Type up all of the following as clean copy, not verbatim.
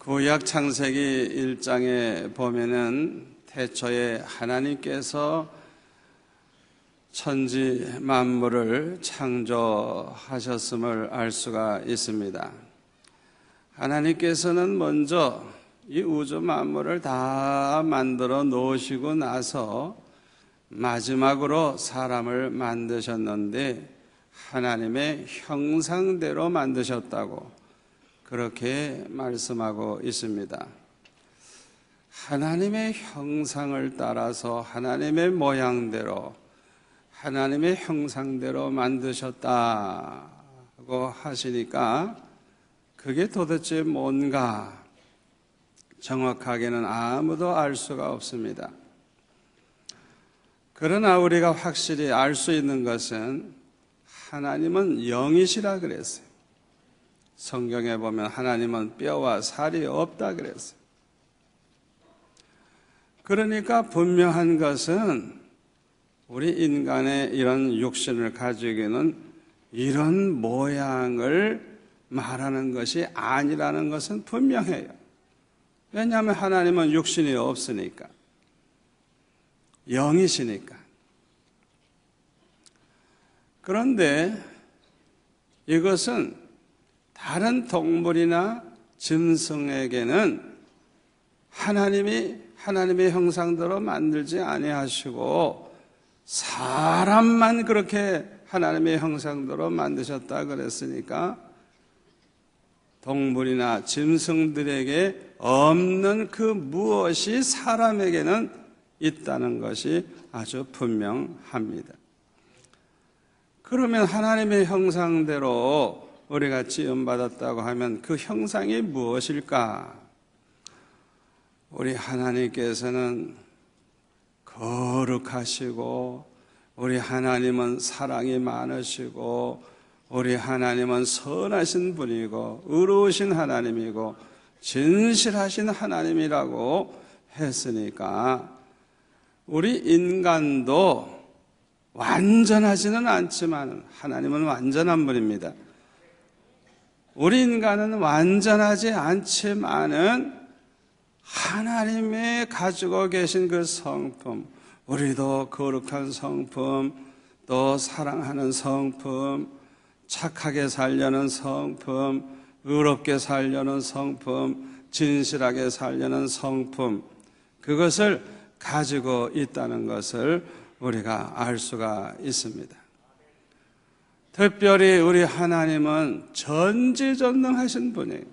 구약 창세기 1장에 보면은 태초에 하나님께서 천지 만물을 창조하셨음을 알 수가 있습니다. 하나님께서는 먼저 이 우주 만물을 다 만들어 놓으시고 나서 마지막으로 사람을 만드셨는데 하나님의 형상대로 만드셨다고 그렇게 말씀하고 있습니다. 하나님의 형상을 따라서 하나님의 모양대로 하나님의 형상대로 만드셨다고 하시니까 그게 도대체 뭔가 정확하게는 아무도 알 수가 없습니다. 그러나 우리가 확실히 알 수 있는 것은 하나님은 영이시라 그랬어요. 성경에 보면 하나님은 뼈와 살이 없다 그랬어요. 그러니까 분명한 것은 우리 인간의 이런 육신을 가지고는 이런 모양을 말하는 것이 아니라는 것은 분명해요. 왜냐하면 하나님은 육신이 없으니까, 영이시니까. 그런데 이것은 다른 동물이나 짐승에게는 하나님의 형상대로 만들지 아니하시고 사람만 그렇게 하나님의 형상대로 만드셨다 그랬으니까 동물이나 짐승들에게 없는 그 무엇이 사람에게는 있다는 것이 아주 분명합니다. 그러면 하나님의 형상대로 우리가 지음받았다고 하면 그 형상이 무엇일까? 우리 하나님께서는 거룩하시고 우리 하나님은 사랑이 많으시고 우리 하나님은 선하신 분이고 의로우신 하나님이고 진실하신 하나님이라고 했으니까 우리 인간도 완전하지는 않지만 하나님은 완전한 분입니다. 우리 인간은 완전하지 않지만은 하나님이 가지고 계신 그 성품, 우리도 거룩한 성품, 또 사랑하는 성품, 착하게 살려는 성품, 의롭게 살려는 성품, 진실하게 살려는 성품, 그것을 가지고 있다는 것을 우리가 알 수가 있습니다. 특별히 우리 하나님은 전지전능하신 분이에요.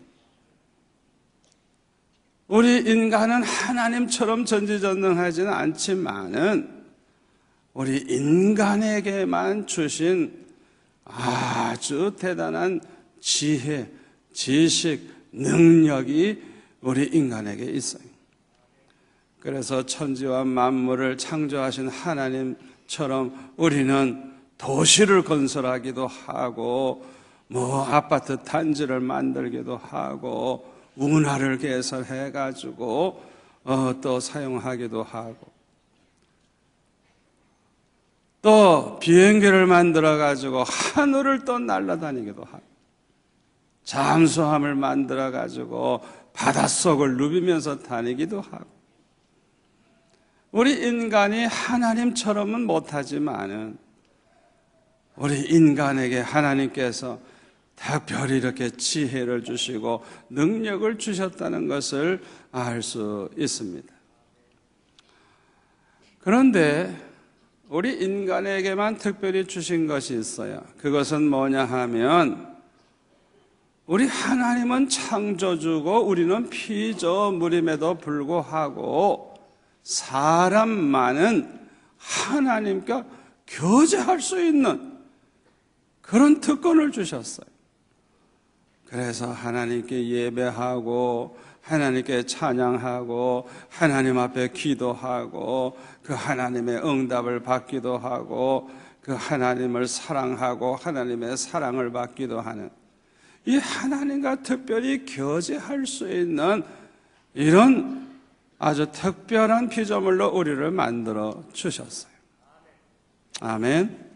우리 인간은 하나님처럼 전지전능하지는 않지만은 우리 인간에게만 주신 아주 대단한 지혜, 지식, 능력이 우리 인간에게 있어요. 그래서 천지와 만물을 창조하신 하나님처럼 우리는 도시를 건설하기도 하고 아파트 단지를 만들기도 하고 운하를 개설해 가지고 또 사용하기도 하고 또 비행기를 만들어 가지고 하늘을 또 날아다니기도 하고 잠수함을 만들어 가지고 바닷속을 누비면서 다니기도 하고 우리 인간이 하나님처럼은 못하지만은 우리 인간에게 하나님께서 특별히 이렇게 지혜를 주시고 능력을 주셨다는 것을 알 수 있습니다. 그런데 우리 인간에게만 특별히 주신 것이 있어요. 그것은 뭐냐 하면 우리 하나님은 창조주고 우리는 피조물임에도 불구하고 사람만은 하나님과 교제할 수 있는 그런 특권을 주셨어요. 그래서 하나님께 예배하고 하나님께 찬양하고 하나님 앞에 기도하고 그 하나님의 응답을 받기도 하고 그 하나님을 사랑하고 하나님의 사랑을 받기도 하는 이 하나님과 특별히 교제할 수 있는 이런 아주 특별한 피조물로 우리를 만들어 주셨어요. 아멘.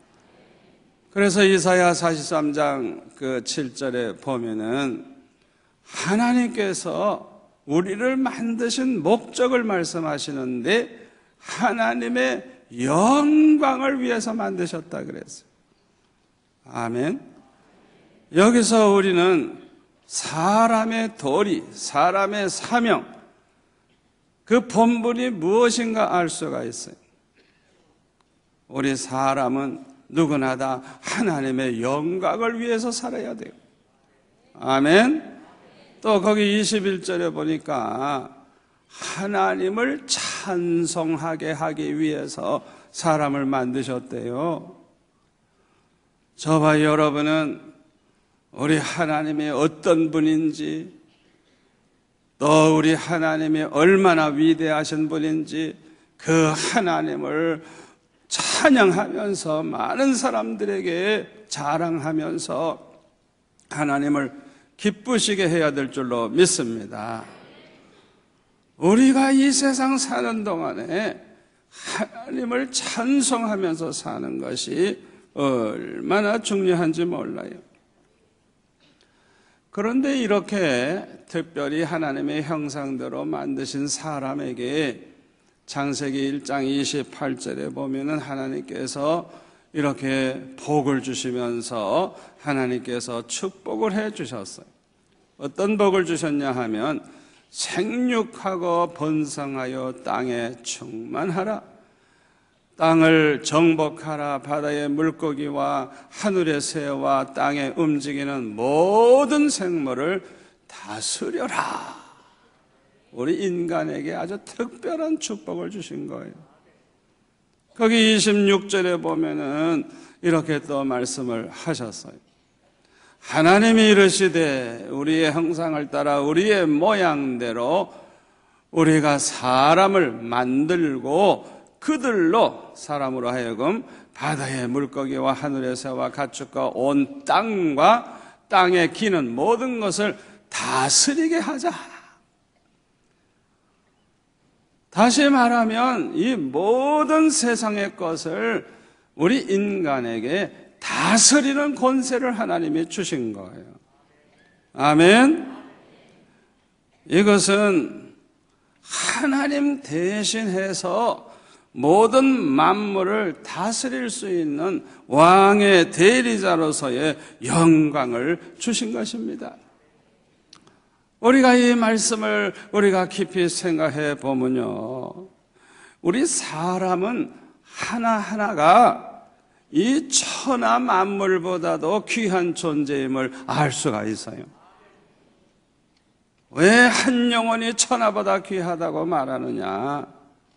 그래서 이사야 43장 그 7절에 보면은 하나님께서 우리를 만드신 목적을 말씀하시는데 하나님의 영광을 위해서 만드셨다 그랬어요. 아멘. 여기서 우리는 사람의 도리, 사람의 사명, 그 본분이 무엇인가 알 수가 있어요. 우리 사람은 누구나 다 하나님의 영광을 위해서 살아야 돼요. 아멘. 또 거기 21절에 보니까 하나님을 찬송하게 하기 위해서 사람을 만드셨대요. 저와 여러분은 우리 하나님이 어떤 분인지, 또 우리 하나님이 얼마나 위대하신 분인지 그 하나님을 찬양하면서 많은 사람들에게 자랑하면서 하나님을 기쁘시게 해야 될 줄로 믿습니다. 우리가 이 세상 사는 동안에 하나님을 찬송하면서 사는 것이 얼마나 중요한지 몰라요. 그런데 이렇게 특별히 하나님의 형상대로 만드신 사람에게 창세기 1장 28절에 보면은 하나님께서 이렇게 복을 주시면서 하나님께서 축복을 해 주셨어요. 어떤 복을 주셨냐 하면 생육하고 번성하여 땅에 충만하라, 땅을 정복하라, 바다의 물고기와 하늘의 새와 땅에 움직이는 모든 생물을 다스려라. 우리 인간에게 아주 특별한 축복을 주신 거예요. 거기 26절에 보면은 이렇게 또 말씀을 하셨어요. 하나님이 이르시되 우리의 형상을 따라 우리의 모양대로 우리가 사람을 만들고 그들로, 사람으로 하여금 바다의 물고기와 하늘의 새와 가축과 온 땅과 땅에 기는 모든 것을 다스리게 하자. 다시 말하면 이 모든 세상의 것을 우리 인간에게 다스리는 권세를 하나님이 주신 거예요. 아멘. 이것은 하나님 대신해서 모든 만물을 다스릴 수 있는 왕의 대리자로서의 영광을 주신 것입니다. 우리가 이 말씀을 우리가 깊이 생각해 보면요, 우리 사람은 하나하나가 이 천하 만물보다도 귀한 존재임을 알 수가 있어요. 왜 한 영혼이 천하보다 귀하다고 말하느냐?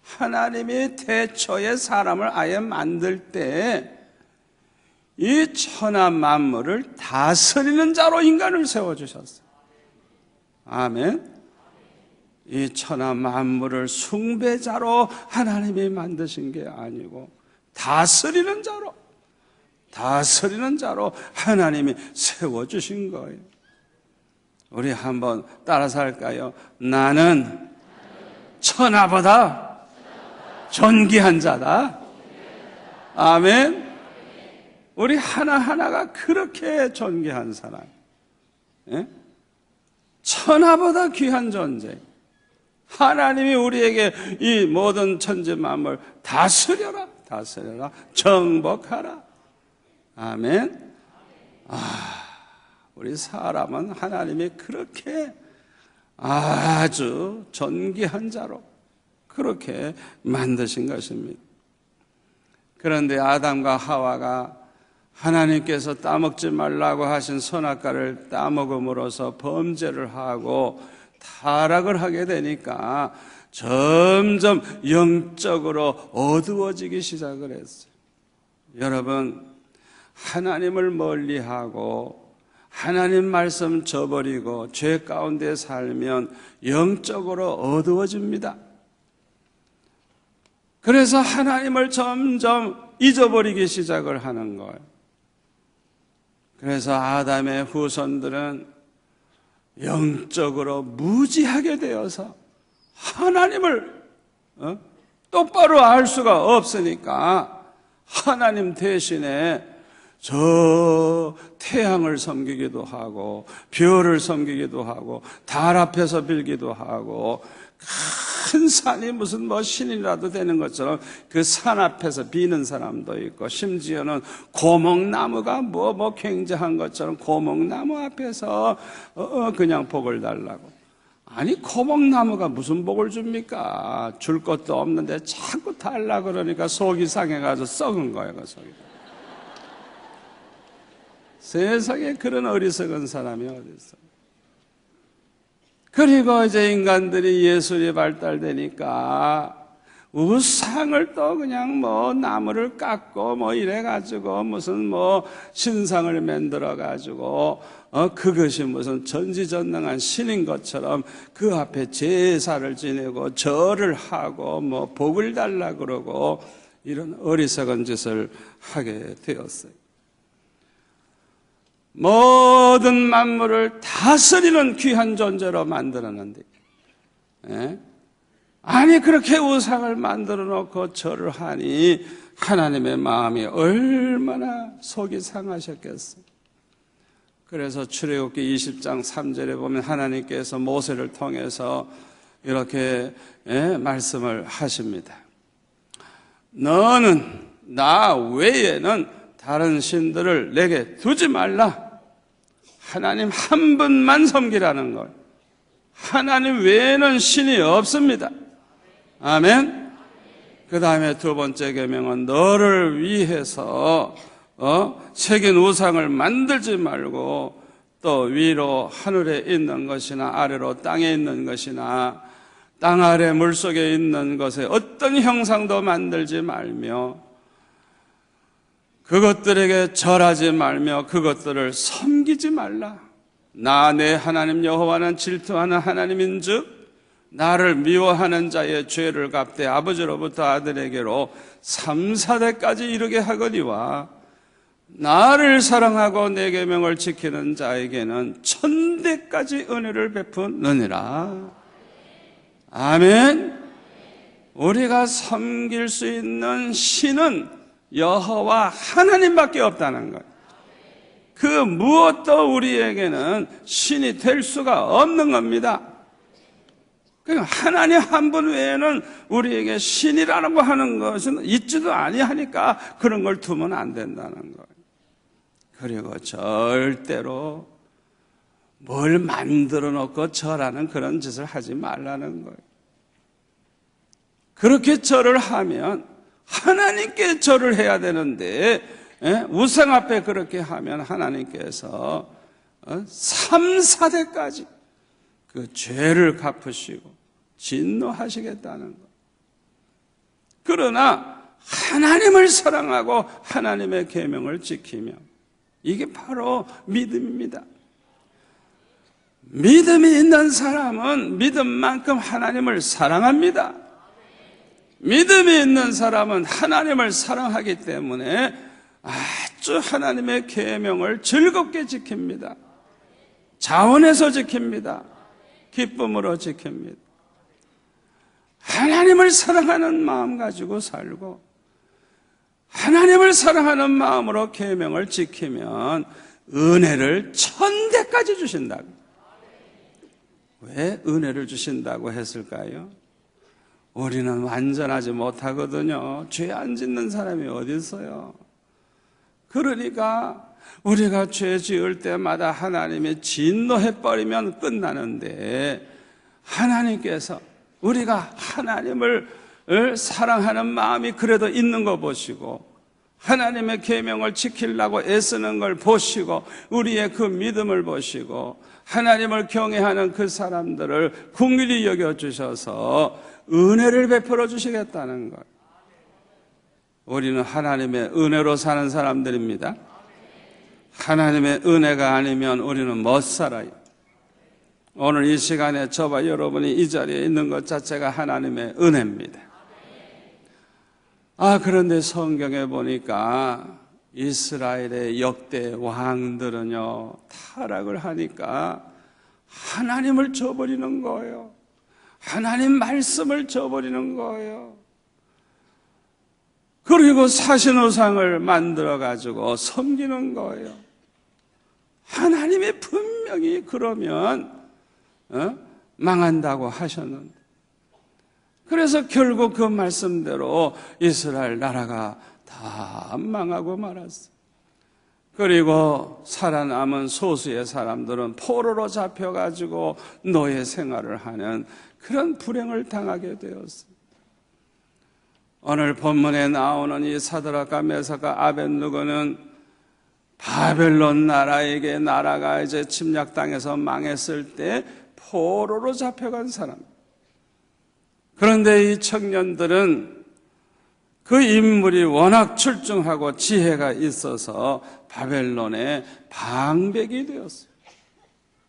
하나님이 태초에 사람을 아예 만들 때 이 천하 만물을 다스리는 자로 인간을 세워주셨어요. 아멘. 이 천하 만물을 숭배자로 하나님이 만드신 게 아니고 다스리는 자로 하나님이 세워주신 거예요. 우리 한번 따라서 할까요? 나는 천하보다 존귀한 자다. 아멘. 우리 하나하나가 그렇게 존귀한 사람, 예? 천하보다 귀한 존재. 하나님이 우리에게 이 모든 천지 만물 다스려라, 정복하라. 아멘. 우리 사람은 하나님이 그렇게 아주 존귀한 자로 그렇게 만드신 것입니다. 그런데 아담과 하와가 하나님께서 따먹지 말라고 하신 선악과를 따먹음으로써 범죄를 하고 타락을 하게 되니까 점점 영적으로 어두워지기 시작을 했어요. 여러분, 하나님을 멀리하고 하나님 말씀 저버리고 죄 가운데 살면 영적으로 어두워집니다. 그래서 하나님을 점점 잊어버리기 시작을 하는 거예요. 그래서 아담의 후손들은 영적으로 무지하게 되어서 하나님을 똑바로 알 수가 없으니까 하나님 대신에 저 태양을 섬기기도 하고 별을 섬기기도 하고 달 앞에서 빌기도 하고 큰 산이 무슨 뭐 신이라도 되는 것처럼 그 산 앞에서 비는 사람도 있고 심지어는 고목나무가 뭐 굉장한 것처럼 고목나무 앞에서 그냥 복을 달라고. 아니 고목나무가 무슨 복을 줍니까? 줄 것도 없는데 자꾸 달라 그러니까 속이 상해가지고 썩은 거예요. 그 속이. 세상에 그런 어리석은 사람이 어디 있어? 그리고 이제 인간들이 예술이 발달되니까 우상을 또 그냥 뭐 나무를 깎고 뭐 이래가지고 무슨 뭐 신상을 만들어가지고 그것이 무슨 전지전능한 신인 것처럼 그 앞에 제사를 지내고 절을 하고 뭐 복을 달라 그러고 이런 어리석은 짓을 하게 되었어요. 모든 만물을 다스리는 귀한 존재로 만들었는데, 아니 그렇게 우상을 만들어 놓고 절을 하니 하나님의 마음이 얼마나 속이 상하셨겠어요. 그래서 출애굽기 20장 3절에 보면 하나님께서 모세를 통해서 이렇게 말씀을 하십니다. 너는 나 외에는 다른 신들을 내게 두지 말라. 하나님 한 분만 섬기라는 것. 하나님 외에는 신이 없습니다. 아멘. 그 다음에 두 번째 계명은 너를 위해서 새긴 우상을 만들지 말고 또 위로 하늘에 있는 것이나 아래로 땅에 있는 것이나 땅 아래 물속에 있는 것에 어떤 형상도 만들지 말며 그것들에게 절하지 말며 그것들을 섬기지 말라. 나 내 하나님 여호와는 질투하는 하나님인즉 나를 미워하는 자의 죄를 갚되 아버지로부터 아들에게로 3, 4대까지 이르게 하거니와 나를 사랑하고 내 계명을 지키는 자에게는 1000대까지 은혜를 베푸느니라. 아멘. 우리가 섬길 수 있는 신은 여호와 하나님밖에 없다는 거예요. 그 무엇도 우리에게는 신이 될 수가 없는 겁니다. 하나님 한 분 외에는 우리에게 신이라고 하는 것은 있지도 아니하니까 그런 걸 두면 안 된다는 거예요. 그리고 절대로 뭘 만들어 놓고 절하는 그런 짓을 하지 말라는 거예요. 그렇게 절을 하면 하나님께 절을 해야 되는데 우상 앞에 그렇게 하면 하나님께서 3, 4대까지 그 죄를 갚으시고 진노하시겠다는 것. 그러나 하나님을 사랑하고 하나님의 계명을 지키며 이게 바로 믿음입니다. 믿음이 있는 사람은 믿음만큼 하나님을 사랑합니다. 믿음이 있는 사람은 하나님을 사랑하기 때문에 아주 하나님의 계명을 즐겁게 지킵니다. 자원해서 지킵니다. 기쁨으로 지킵니다. 하나님을 사랑하는 마음 가지고 살고 하나님을 사랑하는 마음으로 계명을 지키면 은혜를 1000대까지 주신다고. 왜 은혜를 주신다고 했을까요? 우리는 완전하지 못하거든요. 죄 안 짓는 사람이 어디 있어요? 그러니까 우리가 죄 지을 때마다 하나님이 진노해버리면 끝나는데 하나님께서 우리가 하나님을 사랑하는 마음이 그래도 있는 거 보시고 하나님의 계명을 지키려고 애쓰는 걸 보시고 우리의 그 믿음을 보시고 하나님을 경외하는 그 사람들을 긍휼히 여겨주셔서 은혜를 베풀어 주시겠다는 것. 우리는 하나님의 은혜로 사는 사람들입니다. 하나님의 은혜가 아니면 우리는 못 살아요. 오늘 이 시간에 저와 여러분이 이 자리에 있는 것 자체가 하나님의 은혜입니다. 그런데 성경에 보니까 이스라엘의 역대 왕들은요, 타락을 하니까 하나님을 저버리는 거예요. 하나님 말씀을 저버리는 거예요. 그리고 사신우상을 만들어가지고 섬기는 거예요. 하나님이 분명히 그러면 망한다고 하셨는데, 그래서 결국 그 말씀대로 이스라엘 나라가 다 망하고 말았어요. 그리고 살아남은 소수의 사람들은 포로로 잡혀가지고 노예 생활을 하는 그런 불행을 당하게 되었어요. 오늘 본문에 나오는 이 사드락과 메삭과 아벳느고는 바벨론 나라에게 나라가 이제 침략당해서 망했을 때 포로로 잡혀간 사람. 그런데 이 청년들은 그 인물이 워낙 출중하고 지혜가 있어서 바벨론의 방백이 되었어요.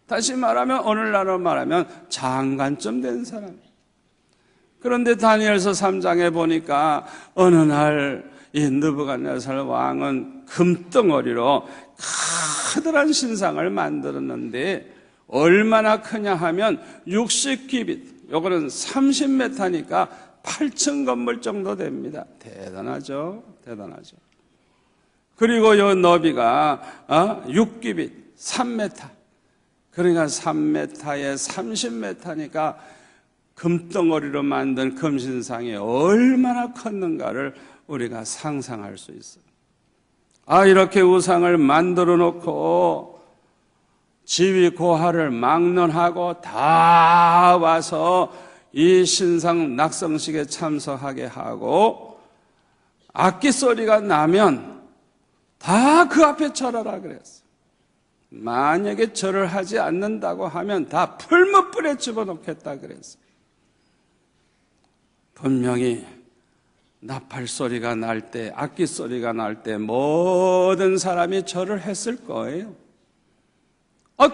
다시 말하면 오늘날로 말하면 장관쯤 된 사람. 그런데 다니엘서 3장에 보니까 어느 날 이 느부갓네살 왕은 금덩어리로 커다란 신상을 만들었는데 얼마나 크냐 하면 60규빗, 요거는 30m니까 8층 건물 정도 됩니다. 대단하죠? 대단하죠. 그리고 요 너비가 6규빗, 3m. 그러니까 3m에 30m니까 금덩어리로 만든 금신상이 얼마나 컸는가를 우리가 상상할 수 있어요. 이렇게 우상을 만들어 놓고 지위 고하를 막론하고 다 와서 이 신상 낙성식에 참석하게 하고 악기 소리가 나면 다 그 앞에 절하라 그랬어요. 만약에 절을 하지 않는다고 하면 다 풀무불에 집어넣겠다 그랬어요. 분명히 나팔 소리가 날 때, 악기 소리가 날 때 모든 사람이 절을 했을 거예요.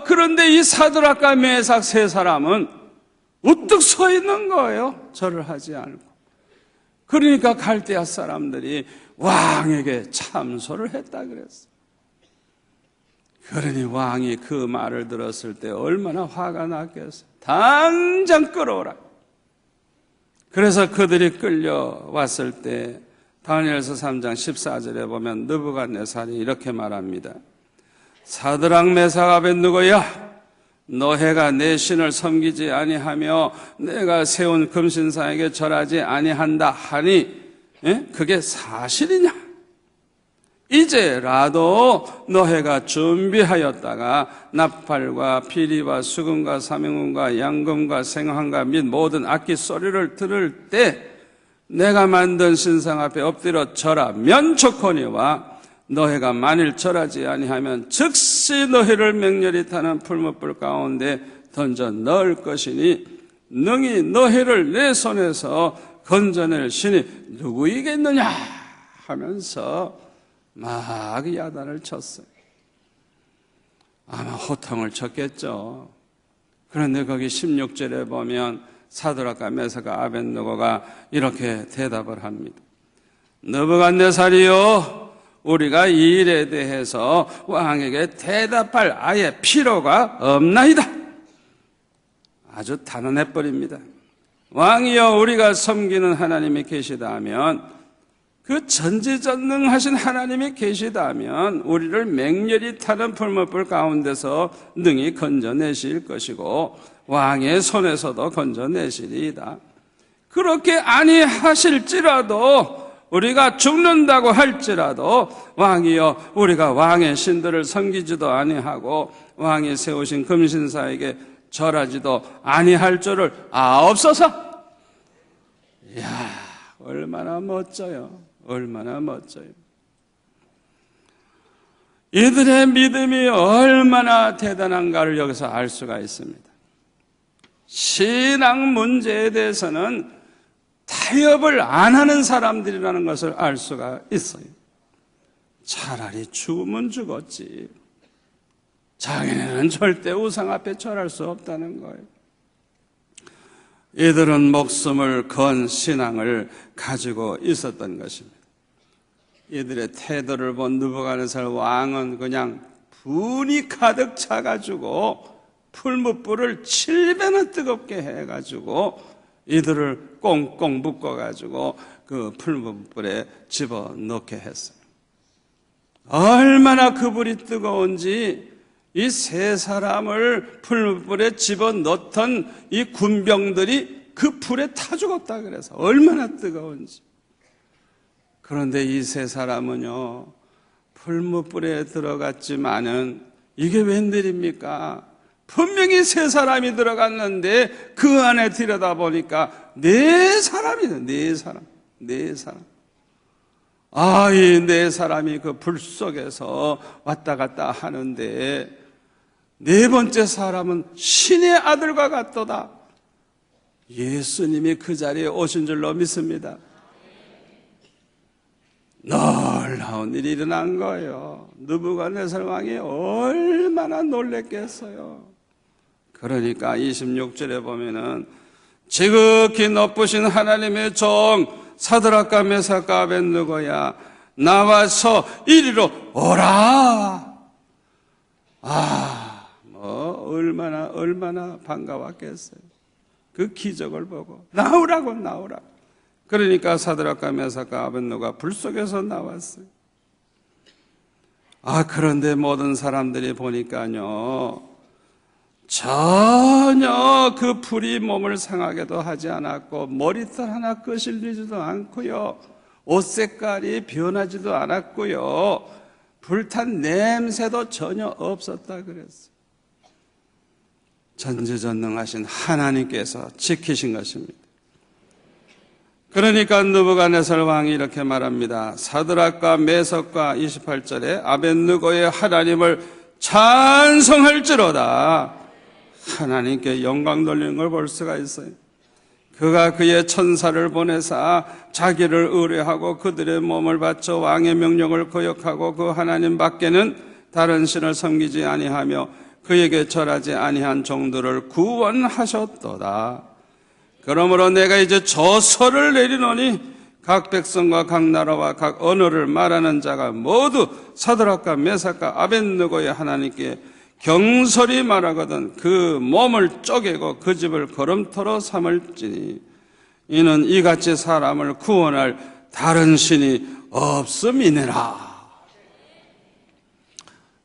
그런데 이 사드락과 메삭 세 사람은 우뚝 서 있는 거예요. 절을 하지 않고. 그러니까 갈대아 사람들이 왕에게 참소를 했다 그랬어요. 그러니 왕이 그 말을 들었을 때 얼마나 화가 났겠어요. 당장 끌어오라. 그래서 그들이 끌려왔을 때 다니엘서 3장 14절에 보면 느부갓네살이 이렇게 말합니다. 사드락 메삭 아벳느고야, 너희가 내 신을 섬기지 아니하며 내가 세운 금신상에게 절하지 아니한다 하니 그게 사실이냐? 이제라도 너희가 준비하였다가 나팔과 피리와 수금과 사명금과 양금과 생황과 및 모든 악기 소리를 들을 때 내가 만든 신상 앞에 엎드려 절하면 좋거니와 너희가 만일 절하지 아니하면 즉시 너희를 맹렬히 타는 풀무불 가운데 던져 넣을 것이니 능히 너희를 내 손에서 건져낼 신이 누구이겠느냐 하면서 막 야단을 쳤어요. 아마 호통을 쳤겠죠. 그런데 거기 16절에 보면 사드락과 메삭과 아벳느고가 이렇게 대답을 합니다. 느부갓네살이요, 우리가 이 일에 대해서 왕에게 대답할 아예 필요가 없나이다. 아주 단언해버립니다. 왕이여, 우리가 섬기는 하나님이 계시다면, 그 전지전능하신 하나님이 계시다면 우리를 맹렬히 타는 풀무불 가운데서 능히 건져내실 것이고 왕의 손에서도 건져내시리이다. 그렇게 아니하실지라도, 우리가 죽는다고 할지라도 왕이여, 우리가 왕의 신들을 섬기지도 아니하고 왕이 세우신 금신사에게 절하지도 아니할 줄을 아옵소서. 이야, 얼마나 멋져요. 얼마나 멋져요. 이들의 믿음이 얼마나 대단한가를 여기서 알 수가 있습니다. 신앙 문제에 대해서는 타협을 안 하는 사람들이라는 것을 알 수가 있어요. 차라리 죽으면 죽었지, 자기네는 절대 우상 앞에 절할 수 없다는 거예요. 이들은 목숨을 건 신앙을 가지고 있었던 것입니다. 이들의 태도를 본 느부갓네살 왕은 그냥 분이 가득 차가지고 풀무불을 7배나 뜨겁게 해가지고 이들을 꽁꽁 묶어가지고 그 풀무불에 집어넣게 했어요. 얼마나 그 불이 뜨거운지 이 세 사람을 풀무불에 집어넣던 이 군병들이 그 불에 타 죽었다 그래서 얼마나 뜨거운지. 그런데 이 세 사람은요, 풀무불에 들어갔지만은 이게 웬일입니까? 분명히 세 사람이 들어갔는데 그 안에 들여다보니까 네 사람이네. 네 사람. 아, 이 네 사람이 그 불 속에서 왔다 갔다 하는데 네 번째 사람은 신의 아들과 같도다. 예수님이 그 자리에 오신 줄로 믿습니다. 놀라운 일이 일어난 거예요. 느부갓네살 왕이 얼마나 놀랬겠어요. 그러니까 26절에 보면은 지극히 높으신 하나님의 종 사드락과 메삭과 아벳느고야, 나와서 이리로 오라. 얼마나 반가웠겠어요. 그 기적을 보고 나오라고. 그러니까 사드락과 메삭과 아벳느고가 불 속에서 나왔어요. 그런데 모든 사람들이 보니까요, 전혀 그 불이 몸을 상하게도 하지 않았고 머리털 하나 끄실리지도 않고요, 옷 색깔이 변하지도 않았고요, 불탄 냄새도 전혀 없었다 그랬어요. 전지전능하신 하나님께서 지키신 것입니다. 그러니까 느부갓네살 왕이 이렇게 말합니다. 사드락과 메삭과 28절에 아벳느고의 하나님을 찬송할지로다. 하나님께 영광 돌리는 걸 볼 수가 있어요. 그가 그의 천사를 보내사 자기를 의뢰하고 그들의 몸을 바쳐 왕의 명령을 거역하고 그 하나님 밖에는 다른 신을 섬기지 아니하며 그에게 절하지 아니한 종들을 구원하셨도다. 그러므로 내가 이제 저서를 내리노니 각 백성과 각 나라와 각 언어를 말하는 자가 모두 사드락과 메삭과 아벳느고의 하나님께 경솔히 말하거든 그 몸을 쪼개고 그 집을 거름토로 삼을지니 이는 이같이 사람을 구원할 다른 신이 없음이니라.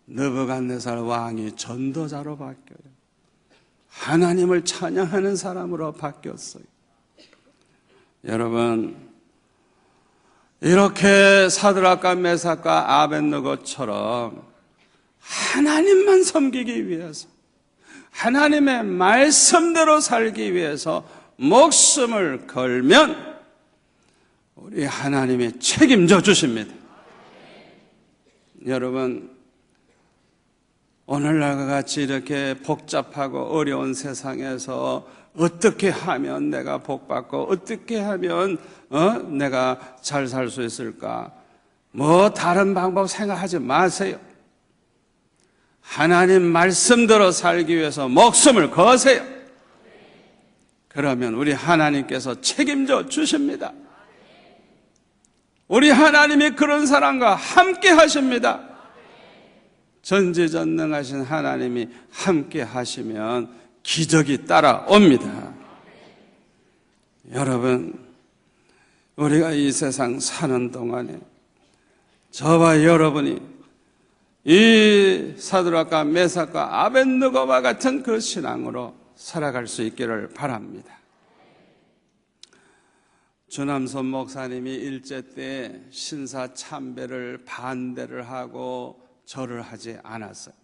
느부갓네살 왕이 전도자로 바뀌어요. 하나님을 찬양하는 사람으로 바뀌었어요. 여러분, 이렇게 사드락과 메삭과 아벳느고처럼 하나님만 섬기기 위해서, 하나님의 말씀대로 살기 위해서 목숨을 걸면 우리 하나님이 책임져 주십니다. 여러분, 오늘날과 같이 이렇게 복잡하고 어려운 세상에서 어떻게 하면 내가 복받고 어떻게 하면 내가 잘 살 수 있을까? 다른 방법 생각하지 마세요. 하나님 말씀대로 살기 위해서 목숨을 거세요. 그러면 우리 하나님께서 책임져 주십니다. 우리 하나님이 그런 사람과 함께 하십니다. 전지전능하신 하나님이 함께 하시면 기적이 따라옵니다. 여러분, 우리가 이 세상 사는 동안에 저와 여러분이 이 사드락과 메삭과 아벳느고와 같은 그 신앙으로 살아갈 수 있기를 바랍니다. 주남선 목사님이 일제 때 신사 참배를 반대를 하고 절을 하지 않았어요.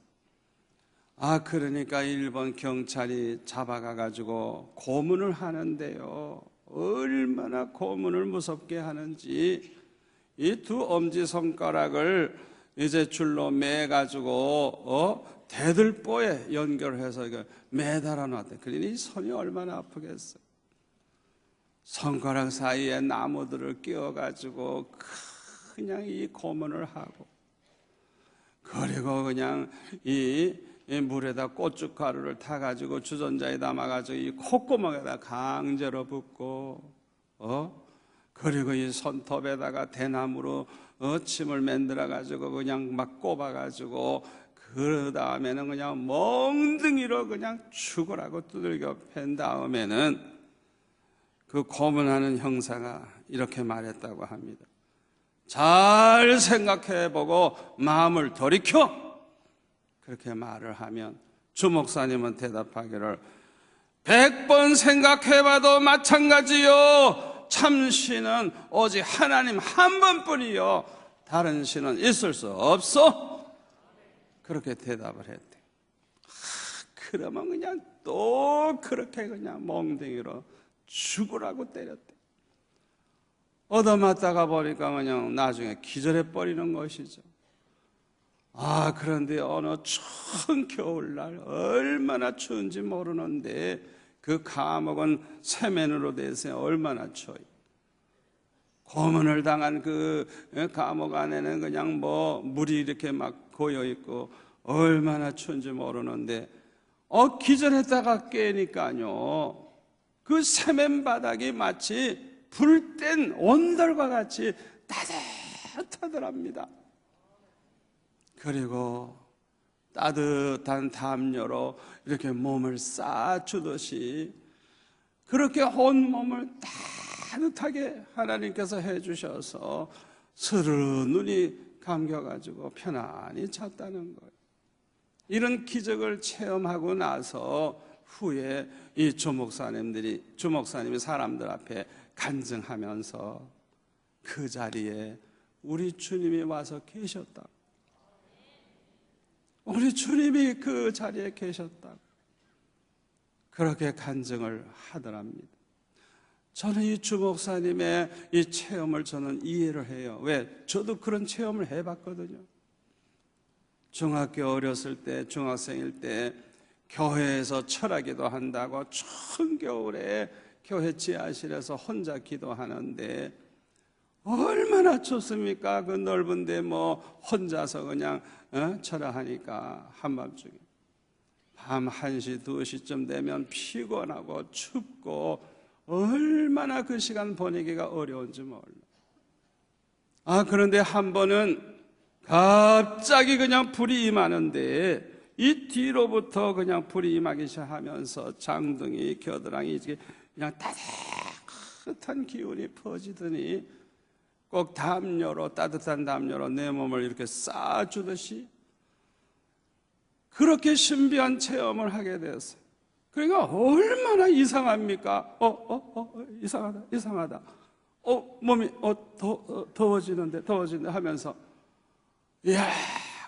그러니까 일본 경찰이 잡아가가지고 고문을 하는데요, 얼마나 고문을 무섭게 하는지 이 두 엄지손가락을 이제 줄로 매가지고 대들보에 연결해서 매달아 놨대. 그러니 이 손이 얼마나 아프겠어요. 손가락 사이에 나무들을 끼워가지고 그냥 이 고문을 하고, 그리고 그냥 이 물에다 고춧가루를 타가지고 주전자에 담아가지고 이 콧구멍에다 강제로 붓고, 그리고 이 손톱에다가 대나무로 침을 만들어가지고 그냥 막 꼽아가지고, 그 다음에는 그냥 멍둥이로 그냥 죽으라고 두들겨 팬 다음에는 그 고문하는 형사가 이렇게 말했다고 합니다. 잘 생각해보고 마음을 돌이켜, 그렇게 말을 하면 주 목사님은 대답하기를 100번 생각해봐도 마찬가지요. 참 신은 오직 하나님 한 번뿐이요. 다른 신은 있을 수 없어. 그렇게 대답을 했대. 그러면 그냥 또 그렇게 그냥 멍댕이로 죽으라고 때렸대. 얻어맞다가 보니까 그냥 나중에 기절해버리는 것이죠. 그런데 어느 추운 겨울날 얼마나 추운지 모르는데 그 감옥은 세면으로 돼서 얼마나 추워요. 고문을 당한 그 감옥 안에는 그냥 물이 이렇게 막 고여있고 얼마나 추운지 모르는데 기절했다가 깨니까요, 그 세면 바닥이 마치 불 뗀 온돌과 같이 따뜻하더랍니다. 그리고 따뜻한 담요로 이렇게 몸을 싸주듯이 그렇게 온 몸을 따뜻하게 하나님께서 해주셔서 스르르 눈이 감겨가지고 편안히 잤다는 거예요. 이런 기적을 체험하고 나서 후에 이 주목사님이 사람들 앞에 간증하면서 그 자리에 우리 주님이 와서 계셨다. 우리 주님이 그 자리에 계셨다. 그렇게 간증을 하더랍니다. 저는 이 주목사님의 이 체험을 저는 이해를 해요. 왜? 저도 그런 체험을 해봤거든요. 중학교 어렸을 때, 중학생일 때 교회에서 철학기도 한다고 추운 겨울에 교회 지하실에서 혼자 기도하는데 얼마나 춥습니까? 그 넓은데 혼자서 그냥 철학하니까 한밤중에 밤 1시, 2시쯤 되면 피곤하고 춥고 얼마나 그 시간 보내기가 어려운지 몰라. 그런데 한 번은 갑자기 그냥 불이 임하는데 이 뒤로부터 그냥 불이 임하기 시작하면서 장등이, 겨드랑이 그냥 따뜻한 기운이 퍼지더니 꼭 따뜻한 담요로 내 몸을 이렇게 싸주듯이 그렇게 신비한 체험을 하게 됐어요. 그러니까 얼마나 이상합니까? 이상하다. 몸이 더워지는데 하면서, 이야,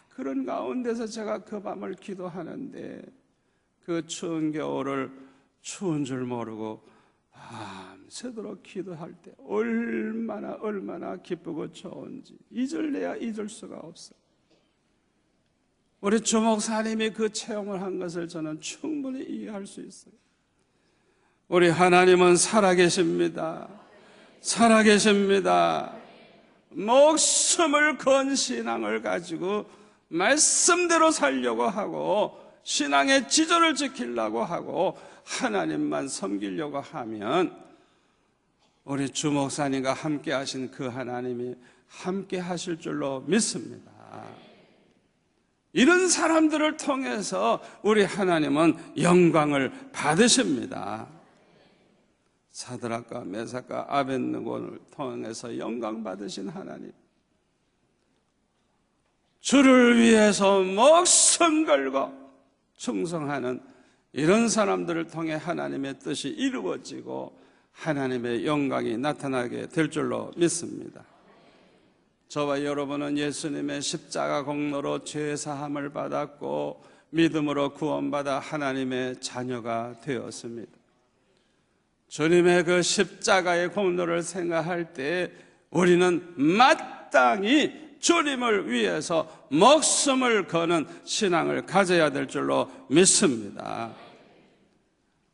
그런 가운데서 제가 그 밤을 기도하는데 그 추운 겨울을 추운 줄 모르고 밤새도록 기도할 때 얼마나 기쁘고 좋은지 잊을래야 잊을 수가 없어요. 우리 주목사님이 그 체험을 한 것을 저는 충분히 이해할 수 있어요. 우리 하나님은 살아계십니다. 살아계십니다. 목숨을 건 신앙을 가지고 말씀대로 살려고 하고 신앙의 지존을 지키려고 하고 하나님만 섬기려고 하면 우리 주목사님과 함께 하신 그 하나님이 함께 하실 줄로 믿습니다. 이런 사람들을 통해서 우리 하나님은 영광을 받으십니다. 사드락과 메삭과 아벳느고를 통해서 영광 받으신 하나님, 주를 위해서 목숨 걸고 충성하는 이런 사람들을 통해 하나님의 뜻이 이루어지고 하나님의 영광이 나타나게 될 줄로 믿습니다. 저와 여러분은 예수님의 십자가 공로로 죄 사함을 받았고 믿음으로 구원받아 하나님의 자녀가 되었습니다. 주님의 그 십자가의 공로를 생각할 때 우리는 마땅히 주님을 위해서 목숨을 거는 신앙을 가져야 될 줄로 믿습니다.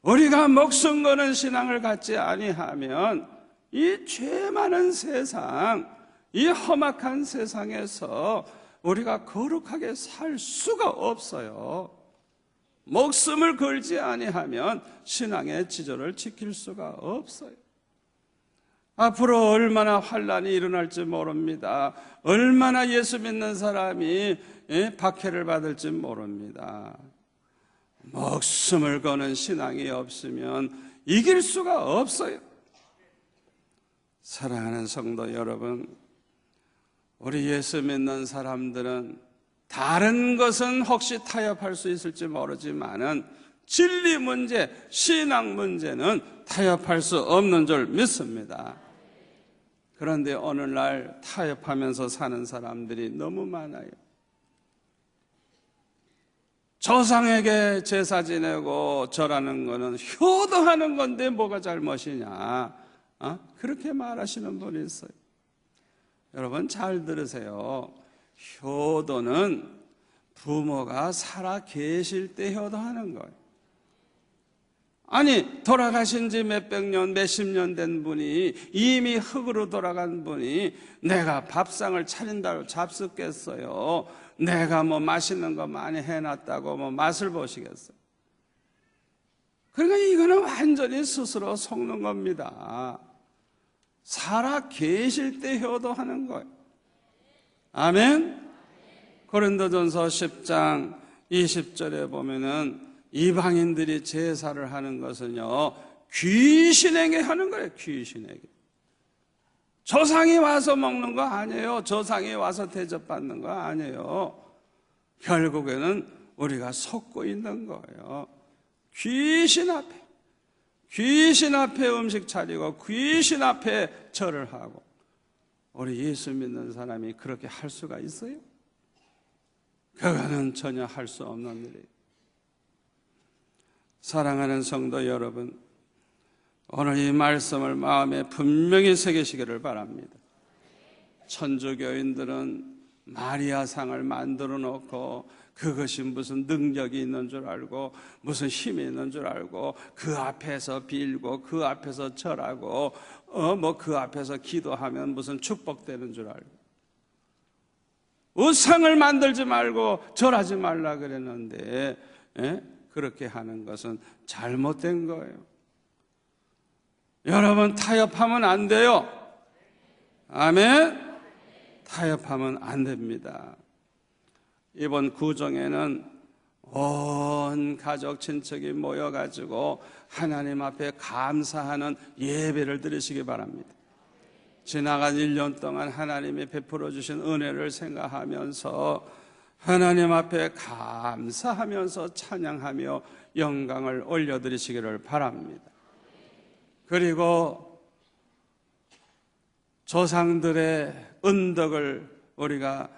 우리가 목숨 거는 신앙을 갖지 아니하면 이 죄 많은 세상, 이 험악한 세상에서 우리가 거룩하게 살 수가 없어요. 목숨을 걸지 아니하면 신앙의 지존을 지킬 수가 없어요. 앞으로 얼마나 환란이 일어날지 모릅니다. 얼마나 예수 믿는 사람이 박해를 받을지 모릅니다. 목숨을 거는 신앙이 없으면 이길 수가 없어요. 사랑하는 성도 여러분, 우리 예수 믿는 사람들은 다른 것은 혹시 타협할 수 있을지 모르지만은 진리 문제, 신앙 문제는 타협할 수 없는 줄 믿습니다. 그런데 오늘날 타협하면서 사는 사람들이 너무 많아요. 조상에게 제사 지내고 절하는 거는 효도하는 건데 뭐가 잘못이냐, 그렇게 말하시는 분이 있어요. 여러분 잘 들으세요. 효도는 부모가 살아 계실 때 효도하는 거예요. 아니, 돌아가신 지 몇백 년, 몇십 년 된 분이, 이미 흙으로 돌아간 분이 내가 밥상을 차린다고 잡숫겠어요? 내가 뭐 맛있는 거 많이 해놨다고 뭐 맛을 보시겠어요? 그러니까 이거는 완전히 스스로 속는 겁니다. 살아 계실 때 효도하는 거예요. 아멘? 고린도전서 10장 20절에 보면은 이방인들이 제사를 하는 것은요, 귀신에게 하는 거예요. 귀신에게. 조상이 와서 먹는 거 아니에요. 조상이 와서 대접받는 거 아니에요. 결국에는 우리가 속고 있는 거예요. 귀신 앞에 음식 차리고 귀신 앞에 절을 하고. 우리 예수 믿는 사람이 그렇게 할 수가 있어요? 그거는 전혀 할 수 없는 일이에요. 사랑하는 성도 여러분, 오늘 이 말씀을 마음에 분명히 새기시기를 바랍니다. 천주교인들은 마리아상을 만들어 놓고 그것이 무슨 능력이 있는 줄 알고 무슨 힘이 있는 줄 알고 그 앞에서 빌고 그 앞에서 절하고 그 앞에서 기도하면 무슨 축복되는 줄 알고, 우상을 만들지 말고 절하지 말라 그랬는데 그렇게 하는 것은 잘못된 거예요. 여러분 타협하면 안 돼요. 아멘? 타협하면 안 됩니다. 이번 구정에는 온 가족 친척이 모여가지고 하나님 앞에 감사하는 예배를 드리시기 바랍니다. 지나간 1년 동안 하나님이 베풀어 주신 은혜를 생각하면서 하나님 앞에 감사하면서 찬양하며 영광을 올려드리시기를 바랍니다. 그리고 조상들의 은덕을 우리가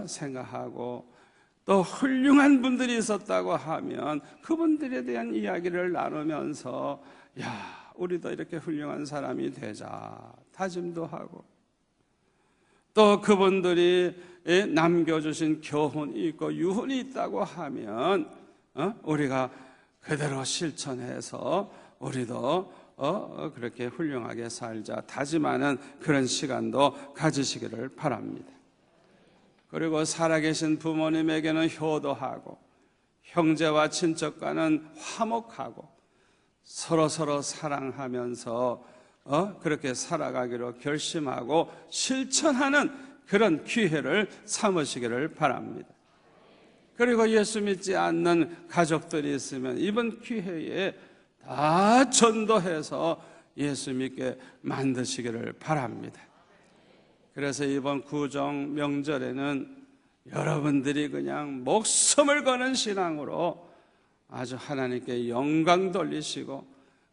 생각하고 또 훌륭한 분들이 있었다고 하면 그분들에 대한 이야기를 나누면서 야, 우리도 이렇게 훌륭한 사람이 되자 다짐도 하고, 또 그분들이 남겨주신 교훈이 있고 유훈이 있다고 하면 우리가 그대로 실천해서 우리도 그렇게 훌륭하게 살자 다짐하는 그런 시간도 가지시기를 바랍니다. 그리고 살아계신 부모님에게는 효도하고 형제와 친척과는 화목하고 서로 사랑하면서 그렇게 살아가기로 결심하고 실천하는 그런 기회를 삼으시기를 바랍니다. 그리고 예수 믿지 않는 가족들이 있으면 이번 기회에 다 전도해서 예수 믿게 만드시기를 바랍니다. 그래서 이번 구정 명절에는 여러분들이 그냥 목숨을 거는 신앙으로 아주 하나님께 영광 돌리시고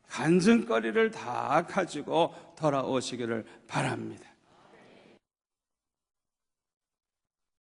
간증거리를 다 가지고 돌아오시기를 바랍니다.